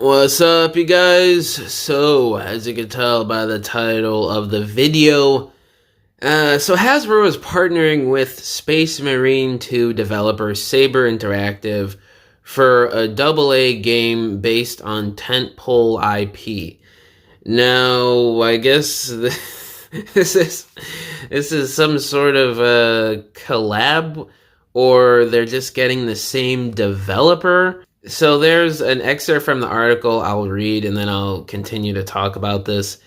What's up, you guys? So, as you can tell by the title of the video, Hasbro is partnering with Space Marine 2 developer Saber Interactive for a AA game based on tentpole IP. Now, I guess this is some sort of a collab, or they're just getting the same developer. So there's an excerpt from the article I'll read, and then I'll continue to talk about this.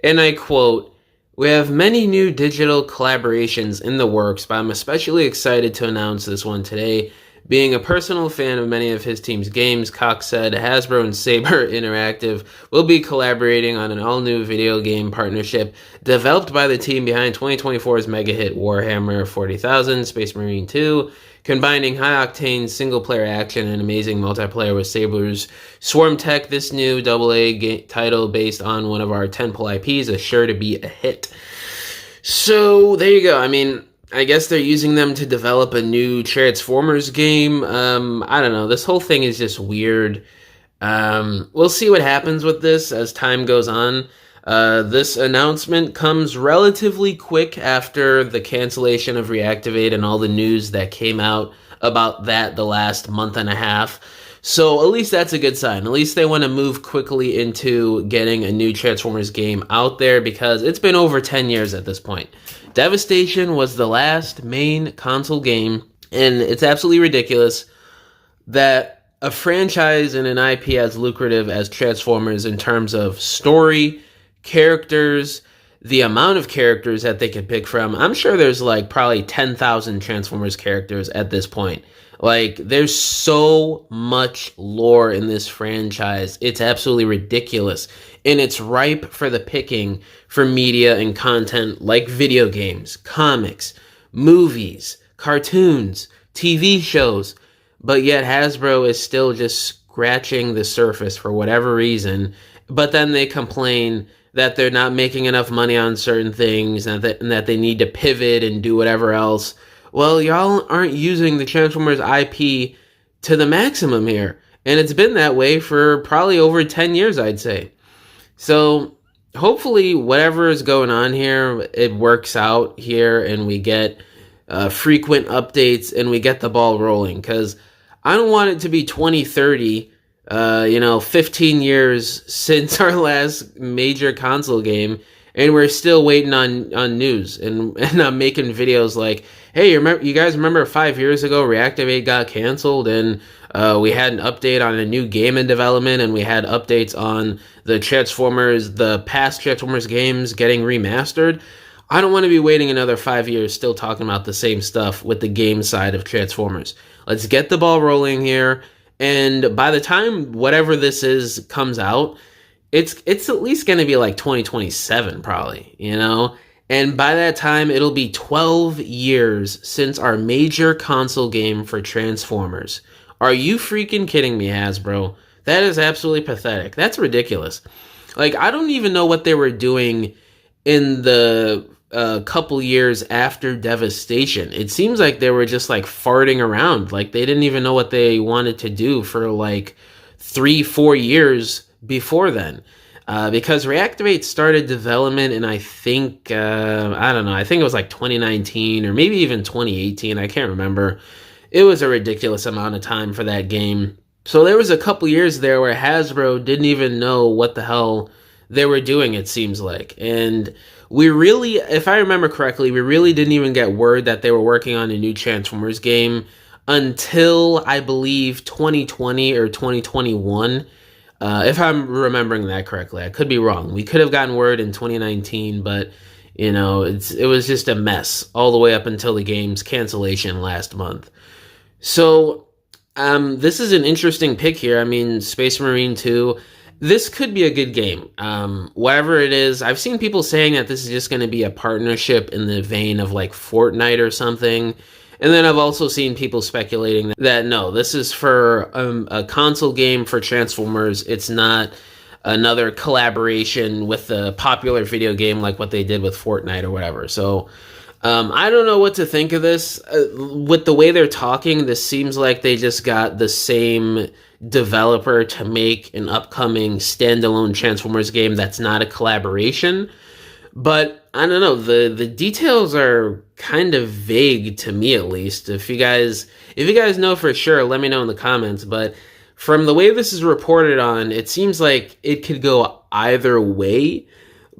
And I quote, "We have many new digital collaborations in the works, but I'm especially excited to announce this one today. Being a personal fan of many of his team's games," Cox said, "Hasbro and Saber Interactive will be collaborating on an all-new video game partnership developed by the team behind 2024's mega hit Warhammer 40,000 Space Marine 2, combining high-octane single-player action and amazing multiplayer with Saber's Swarm Tech. This new AA title based on one of our tentpole IPs is sure to be a hit." So there you go. I mean, I guess they're using them to develop a new Transformers game. I don't know. This whole thing is just weird. We'll see what happens with this as time goes on. This announcement comes relatively quick after the cancellation of Reactivate and all the news that came out about that the last month and a half. So at least that's a good sign. At least they want to move quickly into getting a new Transformers game out there, because it's been over 10 years at this point. Devastation was the last main console game, and it's absolutely ridiculous that a franchise and an IP as lucrative as Transformers in terms of story, characters, the amount of characters that they could pick from. I'm sure there's like probably 10,000 Transformers characters at this point. Like, there's so much lore in this franchise. It's absolutely ridiculous. And it's ripe for the picking for media and content like video games, comics, movies, cartoons, TV shows. But yet Hasbro is still just scratching the surface for whatever reason. But then they complain that they're not making enough money on certain things, and that they need to pivot and do whatever else. Well, y'all aren't using the Transformers IP to the maximum here. And it's been that way for probably over 10 years, I'd say. So hopefully whatever is going on here, it works out here and we get frequent updates and we get the ball rolling. Because I don't want it to be 2030, 15 years since our last major console game, and we're still waiting on news. And I'm making videos like, hey, you guys remember 5 years ago Reactivate got canceled, and we had an update on a new game in development, and we had updates on the past Transformers games getting remastered. I don't want to be waiting another 5 years still talking about the same stuff with the game side of Transformers. Let's get the ball rolling here, and by the time whatever this is comes out, it's at least going to be like 2027 probably, And by that time, it'll be 12 years since our major console game for Transformers. Are you freaking kidding me, Hasbro? That is absolutely pathetic. That's ridiculous. Like, I don't even know what they were doing in the couple years after Devastation. It seems like they were just like farting around. Like, they didn't even know what they wanted to do for like 3-4 years before then. Because Reactivate started development in, I think it was like 2019 or maybe even 2018. I can't remember. It was a ridiculous amount of time for that game. So there was a couple years there where Hasbro didn't even know what the hell they were doing, it seems like. And we really, if I remember correctly, we really didn't even get word that they were working on a new Transformers game until, I believe, 2020 or 2021. If I'm remembering that correctly. I could be wrong. We could have gotten word in 2019, but, it was just a mess all the way up until the game's cancellation last month. So, this is an interesting pick here. I mean, Space Marine 2, this could be a good game. Whatever it is, I've seen people saying that this is just going to be a partnership in the vein of like Fortnite or something. And then I've also seen people speculating that no, this is for a console game for Transformers. It's not another collaboration with a popular video game like what they did with Fortnite or whatever. So I don't know what to think of this. With the way they're talking, this seems like they just got the same developer to make an upcoming standalone Transformers game that's not a collaboration. But I don't know, the details are kind of vague to me, at least. If you guys know for sure, let me know in the comments. But from the way this is reported on, it seems like it could go either way.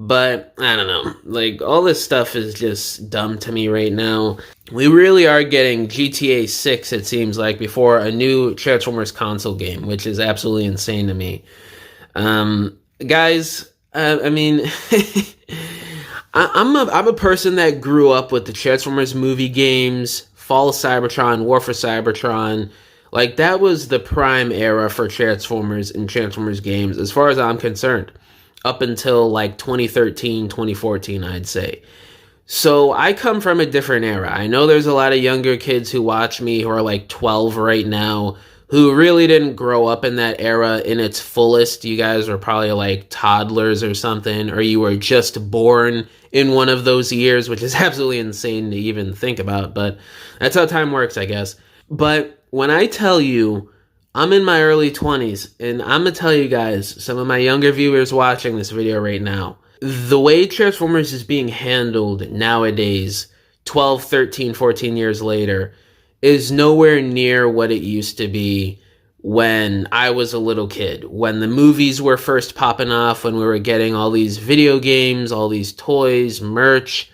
But I don't know. Like, all this stuff is just dumb to me right now. We really are getting GTA 6, it seems like, before a new Transformers console game, which is absolutely insane to me. Guys, I mean, I'm a person that grew up with the Transformers movie games, Fall of Cybertron, War for Cybertron. Like, that was the prime era for Transformers and Transformers games, as far as I'm concerned. Up until like 2013, 2014, I'd say. So I come from a different era. I know there's a lot of younger kids who watch me who are like 12 right now who really didn't grow up in that era in its fullest. You guys were probably like toddlers or something, or you were just born in one of those years, which is absolutely insane to even think about, but that's how time works, I guess. But when I tell you I'm in my early 20s, and I'm going to tell you guys, some of my younger viewers watching this video right now, the way Transformers is being handled nowadays, 12, 13, 14 years later, is nowhere near what it used to be when I was a little kid. When the movies were first popping off, when we were getting all these video games, all these toys, merch.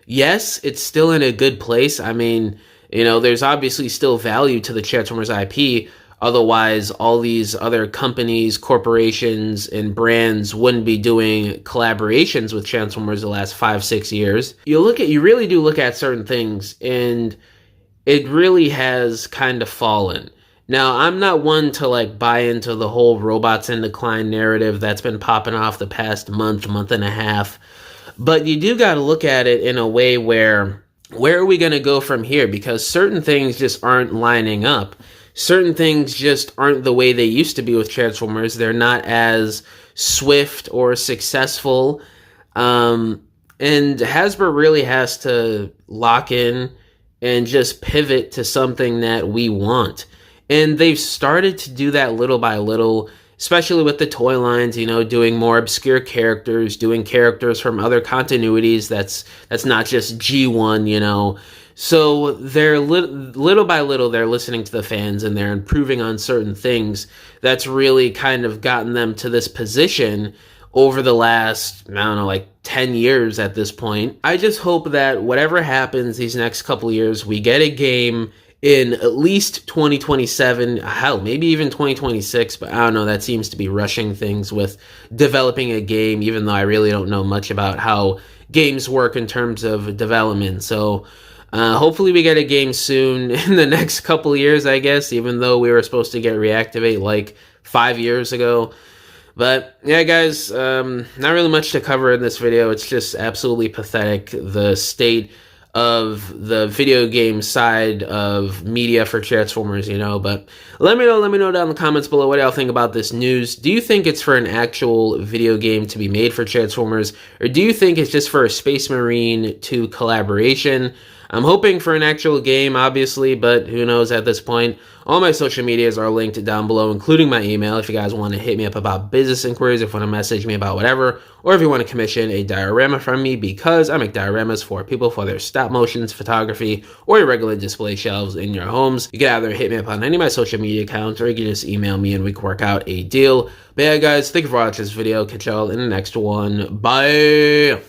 Yes, it's still in a good place. I mean, there's obviously still value to the Transformers IP. Otherwise, all these other companies, corporations, and brands wouldn't be doing collaborations with Transformers the last 5-6 years. You really do look at certain things, and it really has kind of fallen. Now, I'm not one to like buy into the whole robots in decline narrative that's been popping off the past month and a half, but you do got to look at it in a way where are we going to go from here? Because certain things just aren't lining up. Certain things just aren't the way they used to be with Transformers. They're not as swift or successful. And Hasbro really has to lock in and just pivot to something that we want. And they've started to do that little by little, especially with the toy lines, doing more obscure characters, doing characters from other continuities that's not just G1, So they're little by little, they're listening to the fans and they're improving on certain things. That's really kind of gotten them to this position over the last, 10 years at this point. I just hope that whatever happens these next couple years, we get a game in at least 2027, hell, maybe even 2026, but I don't know, that seems to be rushing things with developing a game, even though I really don't know much about how games work in terms of development. So hopefully we get a game soon in the next couple of years, I guess, even though we were supposed to get Reactivate like 5 years ago. But yeah, guys, not really much to cover in this video. It's just absolutely pathetic, the state of the video game side of media for Transformers, but let me know down in the comments below what y'all think about this news. Do you think it's for an actual video game to be made for Transformers, or do you think it's just for a Space Marine 2 collaboration? I'm hoping for an actual game, obviously, but who knows at this point. All my social medias are linked down below, including my email, if you guys want to hit me up about business inquiries, if you want to message me about whatever, or if you want to commission a diorama from me, because I make dioramas for people for their stop motions, photography, or your regular display shelves in your homes. You can either hit me up on any of my social media accounts, or you can just email me and we can work out a deal. But yeah, guys, thank you for watching this video. Catch y'all in the next one. Bye!